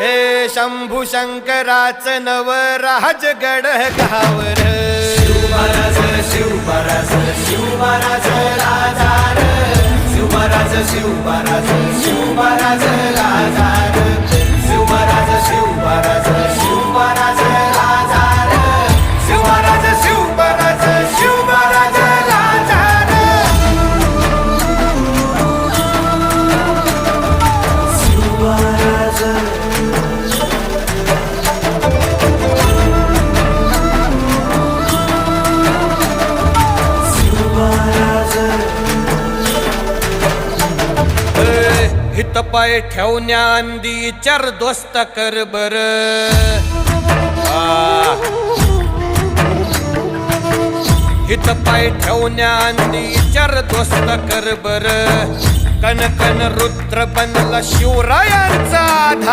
हे शंभू शंकराचं नवराज गड गावर शिवमहाराज शिवमहाराज शिवमहाराज राजार शिवमहाराज शिवमहाराज शिवमहाराज राजार शिवमहाराज शिवमहाराज शिवमहाराज राजार शिवमहाराज शिवमहाराज शिवमहाराज राजार शिवमहाराज हित पाय ठेवण्याआंदी चार दोस्त कर बर हित पाय ठेवण्याआंदी चार दोस्त कर बर कन कन रुद्र बनला शिवरायांचा आधार